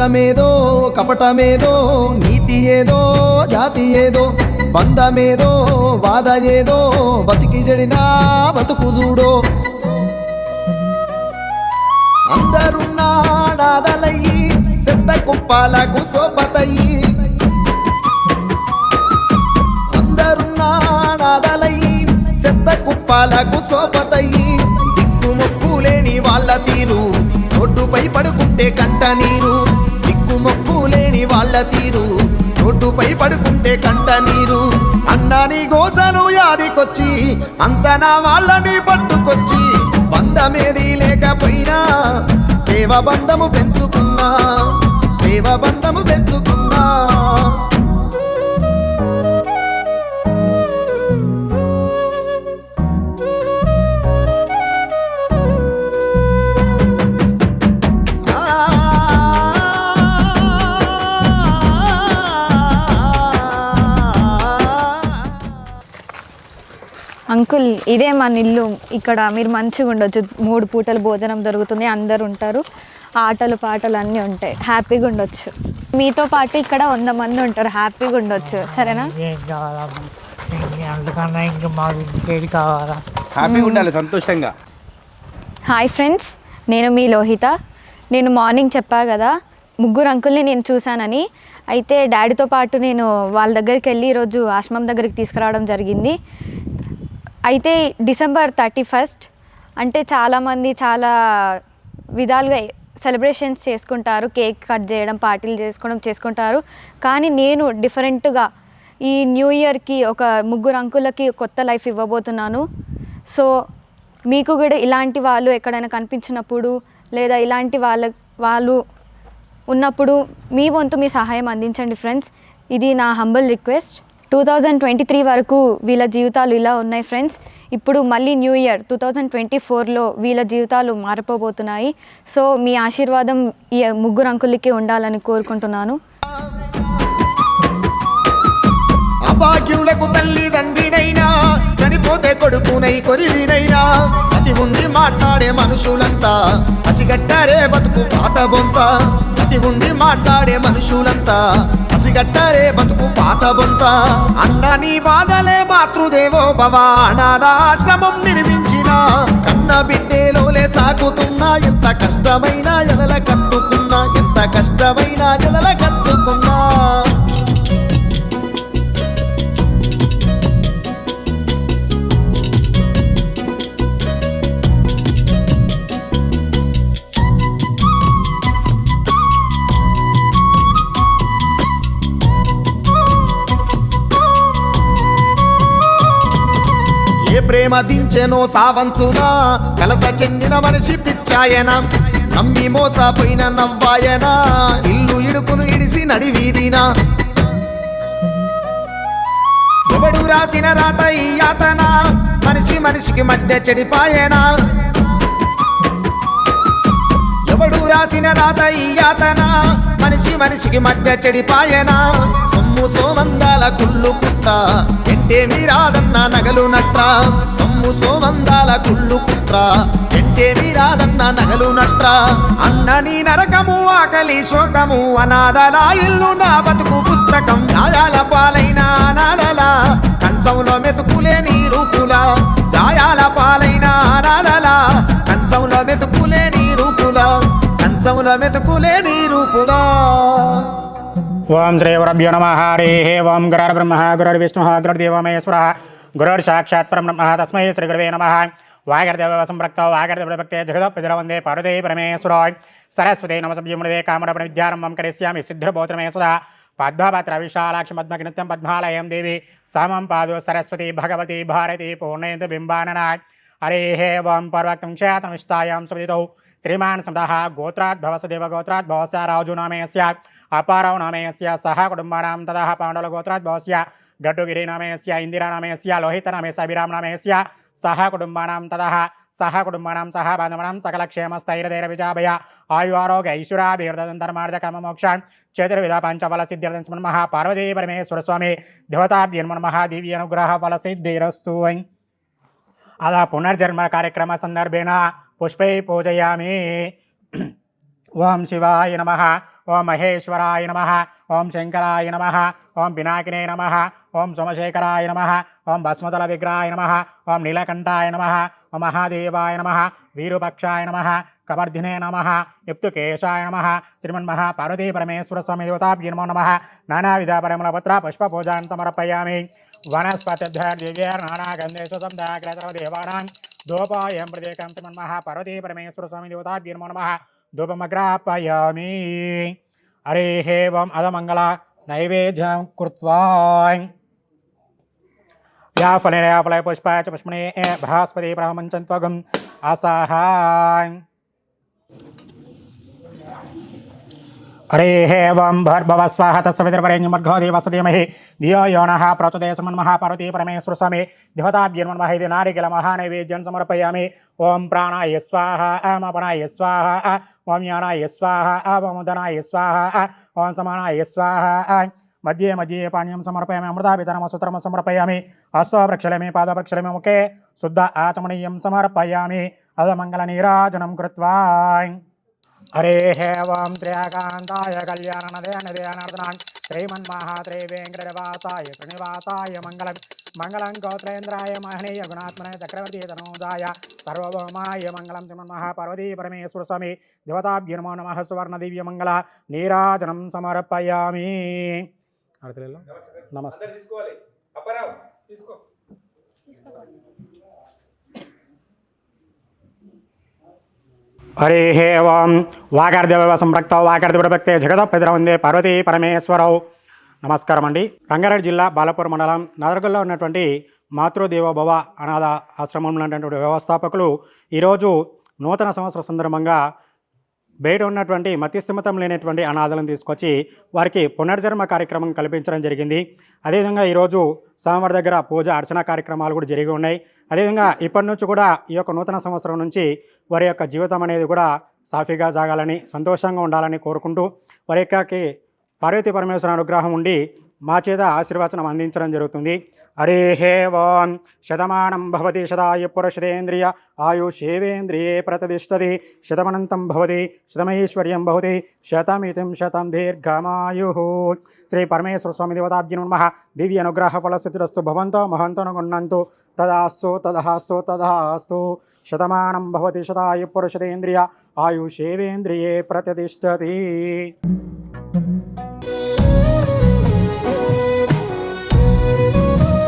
కష్టమేదో కపటమేదో నీతి ఏదో జాతి ఏదో బంధమేదో బాధ ఏదో బతికి జడినా బతుకు చూడో అందరున్నాడాదలయ్యి సెత్త కుప్పాలకు సోపతయ్యి అందరున్నాడాదలయ్యి సెత్త కుప్పాలకు సోపతయ్యి దిక్కుమొక్కు లేని వాళ్ళ తీరు రోడ్డుపై పడుకుంటే కంట నీరు దిక్కుమొక్కు లేని వాళ్ళ తీరు రోడ్డుపై పడుకుంటే కంట నీరు అన్నాని గోసను యాదికొచ్చి అంతనా వాళ్ళని పట్టుకొచ్చి బంధమేది లేకపోయినా సేవ బంధము పెంచుకున్నా సేవ బంధము పెంచుకున్నా అంకుల్ ఇదే మన ఇల్లు. ఇక్కడ మీరు మంచిగా ఉండొచ్చు, 3 పూటలు భోజనం దొరుకుతుంది, అందరు ఉంటారు, ఆటలు పాటలు అన్నీ ఉంటాయి, హ్యాపీగా ఉండొచ్చు. మీతో పాటు ఇక్కడ 100 మంది ఉంటారు, హ్యాపీగా ఉండొచ్చు. సరేనా? హ్యాపీగా ఉండాలి, సంతోషంగా. హాయ్ ఫ్రెండ్స్, నేను మీ లోహిత. నేను మార్నింగ్ చెప్పా కదా 3 అంకుల్ని నేను చూశానని. అయితే డాడీతో పాటు నేను వాళ్ళ దగ్గరికి వెళ్ళి ఈరోజు ఆశ్రమం దగ్గరికి తీసుకురావడం జరిగింది. అయితే డిసెంబర్ 31 అంటే చాలామంది చాలా విధాలుగా సెలబ్రేషన్స్ చేసుకుంటారు, కేక్ కట్ చేయడం, పార్టీలు చేసుకుంటారు. కానీ నేను డిఫరెంట్గా ఈ న్యూ ఇయర్కి ఒక 3 అంకులకి కొత్త లైఫ్ ఇవ్వబోతున్నాను. సో మీకు కూడా ఇలాంటి వాళ్ళు ఎక్కడైనా కనిపించినప్పుడు లేదా ఇలాంటి వాళ్ళు ఉన్నప్పుడు మీ వంతు మీ సహాయం అందించండి ఫ్రెండ్స్. ఇది నా హంబుల్ రిక్వెస్ట్. 2023 వరకు వీళ్ళ జీవితాలు ఇలా ఉన్నాయి ఫ్రెండ్స్. ఇప్పుడు మళ్ళీ న్యూ ఇయర్ 2024లో వీళ్ళ జీవితాలు మారిపోబోతున్నాయి. సో మీ ఆశీర్వాదం ఈ 3 అంకులకి ఉండాలని కోరుకుంటున్నాను. అభాగ్యులకు తల్లిదండ్రినైనా చనిపోతే కొడుకునై కొరివినైనా అది ఉండి మాట్లాడే మనుషులంతా పసిగట్టారే బతుకు పాత బొంత అది ఉండి మాట్లాడే మనుషులంతా పసిగట్టారే బతుకు పాత బొంత అన్న నీ బాధలే మాతృదేవో భవ అనాథాశ్రమం నిర్మించిన కన్న బిడ్డేలోలే సాగుతున్నా ఎంత కష్టమైనా ఎదల కట్టుకున్నా ఎంత కష్టమైనా ఎదల కట్టుకున్నా ప్రేమ దించెనో సావంచునా కలత చెందిన మనిషి పిచ్చాయన నమ్మి మోసపోయిన నవ్వాయన ఇల్లు ఇడుపును ఇడిసి నడివీదినా ఎవడు రాసిన రాత ఈ యాతన మనిషికి మధ్య చెడిపాయనా ఎవడు రాసిన రాత ఈ యాతన మనిషికి మధ్య చెడిపాయనా సొమ్ము సోమందాల కుళ్ళు కుట్ట ఎంటేమి రాదన్న నగలు నట్ర సొమ్ము సోమందాల కుళ్ళు కుట్ర ఎంటేమి రాదన్న నగలు నట్ర అన్న నీ నరకము ఆకలి శోకము అనాథల ఇల్లు నా బతుకు పుస్తకం న్యాయాల పాలైన అనాథల కంచంలో మెతుకులే నీ రూపుల గాయాల పాలైన అనాథల కంచంలో మెతుకులే నీ రూపుల కంచంలో మెతుకులే నీ రూపులా. ఓం శ్రీ గురుభ్యో నమః. హరిః ఓం. గురుర్బ్రహ్మ గురుర్విష్ణుః గురుర్దేవో మహేశ్వరः గురుర్సాక్షాత్ పరబ్రహ్మ తస్మై శ్రీ గురవే నమః. వాగర్దేవ సంప్రక్తౌ వాగర్దేవభక్తే జగదోపితరౌ వందే పార్వతీ పరమేశ్వరాయ. సరస్వతీ నమః కామరూపిణి విద్యారంభం కరిష్యామి సిద్ధిర్భూతమే సదా. పద్మపత్ర విశాలాక్షి పద్మకినిత్యం పద్మాలయం దేవి సమం పాదో సరస్వతి భగవతి భారతి పూర్ణేందు బింబాననా. హరిః ఓం. పర్వక్తం క్షేత్రమిష్టాయాం సువిదితౌ శ్రీమాన్ సమతః గోత్రాద్భవసదేవ గోత్రాద్భవస్య రాజు నామేస్య అపారౌ నామేస్య సహ కుటుంబానాం తదః పాండవ గోత్రాద్భవస్య గట్టుగిరి నామేస్య ఇందిరా నామేస్య లోహిత నామేస్య అభిరామ్ నామేస్య సహ కుటుంబానాం తదః సహ కుటుంబానాం సహ బాంధవానాం సకల క్షేమస్థైర్యధైర్య విజాభయ ఆయు ఆరోగ్య ఐశ్వర్యాభివృద్ధంతర్మార్థ కామమోక్షాన్ చతుర్విధ పంచఫల సిద్ధ్యర్థం నమః. పార్వతీ పరమేశ్వర స్వామి దేవతాభ్యో నమః. దివ్య అనుగ్రహ ఫల సిద్ధిరస్తు. అదా పునర్జన్మ కార్యక్రమ సందర్భేణ పుష్పై పూజయామి. ఓం శివాయ నమ, ఓం మహేశ్వరాయ నమ, ఓం శంకరాయ నమ, ఓం పినాకినే నమ, ఓం సోమశేఖరాయ నమ, ఓం భస్మతల విగ్రహాయ నమ, ఓం నీలకంఠాయ నమ, ఓం మహాదేవాయ నమ, వీరుపక్షాయ నమ, కవర్ధినే నమ, యుక్తుకేశాయ నమ, శ్రీమన్మహా పార్వతీ పరమేశ్వర స్వామి దేవతాభ్యో నమో నమ. నానావిధ పరిమళపత్ర పుష్పపూజాన్ సమర్పయామి. వనస్పతిర్దివ్యర్నానాగంధేషు సంధ్యాగ్రసర్వదేవానాం ధూపాయం ప్రదేకం శ్రీమన్మహా పార్వతీ పరమేశ్వర స్వామి దేవతాభ్యో నమో నమ. ధూపమగ్రాపయామి. హరిః ఓం అధమంగళ నైవేద్యం కృత్వా या फलेन या फले पुष्पाय च पुष्पणे बृहस्पति ब्रह्मञ्चन्त्वगम् असहाय. हरेः ओं भर्भव स्वाहा तत्सवितुर्वरेण्यमर्घो देवस्य धीमहि धियो यो नः प्रचोदयात्. श्रीमन्महा पार्वती परमेश्वर स्वामी देवताभ्यो नमः. इति नारिकेलमहानैवेद्यं समर्पयामि. ओं प्राणाय स्वाहा, ओं अपनाय स्वाहा, ओं ज्ञानाय स्वाहा, ओं उदनाय स्वाहा, ओं समानाय स्वाहा. मध्ये मध्ये पानीयं समर्पयामि. अमृताभितरमसूत्रं समर्पयामि. हस्तो प्रक्षालयामि, पाद प्रक्षालयामि, मुखे शुद्ध आचमनीयं समर्पयामि. अधमङ्गलनीराजनं कृत्वा. हरेः ओं त्र्यकान्ताय कल्याणनदयनदयानर्दनान् श्रीमन्महात्रिवेङ्कटनिवासाय श्रीनिवासाय मङ्गलं. मङ्गलं गोत्रेन्द्राय महनीय गुणात्मने चक्रवर्ती तनूजाय सर्वभौमाय मङ्गलं. श्रीमन्महा पार्वती परमेश्वर स्वामी देवताभ्यो नमो नमः. सुवर्णदिव्यमङ्गल नीराजनं समर्पयामि. नमस्कार. हरिः ओं वागर्देव संप्रक्तौ वागर्देवभक्ते जगत पितरवंదే పార్వతీ పరమేశ్వరౌ. నమస్కారం అండి. రంగారెడ్డి జిల్లా బాలపూర్ మండలం నాదర్గల్లో ఉన్నటువంటి మాతృదేవోభవ అనాథ ఆశ్రమంలో ఉన్నటువంటి వ్యవస్థాపకులు ఈరోజు నూతన సంవత్సర సందర్భంగా బయట ఉన్నటువంటి మతిస్థిమితం లేనటువంటి అనాథలను తీసుకొచ్చి వారికి పునర్జన్మ కార్యక్రమం కల్పించడం జరిగింది. అదేవిధంగా ఈరోజు స్వామివారి దగ్గర పూజ అర్చన కార్యక్రమాలు కూడా జరిగి ఉన్నాయి. అదేవిధంగా ఇప్పటి నుంచి కూడా ఈ యొక్క నూతన సంవత్సరం నుంచి వారి యొక్క జీవితం అనేది కూడా సాఫీగా సాగాలని, సంతోషంగా ఉండాలని కోరుకుంటూ వారి యొక్కకి పార్వతీ పరమేశ్వర అనుగ్రహం ఉండి మా చేత ఆశీర్వచనం అందించడం జరుగుతుంది. హరిః ఓం శతమానం భవతి శతాయు పురుషేంద్రియ ఆయుషేవేంద్రియే ప్రతిష్టతి శతమనంతం భవతి శతమైశ్వర్యం భవతి శతమితిం శతం దీర్ఘమాయుః. శ్రీ పరమేశ్వర స్వామి దేవతాభ్యో నమః. దివ్య అనుగ్రహ ఫలసిద్ధిరస్తు భవంతో మహంతో గుణంతు తదాస్తు తదహాస్తు తదహాస్తు. శతమానం భవతి శతాయు పురుషేంద్రియ ఆయుషేవేంద్రియే ప్రతిష్టతి.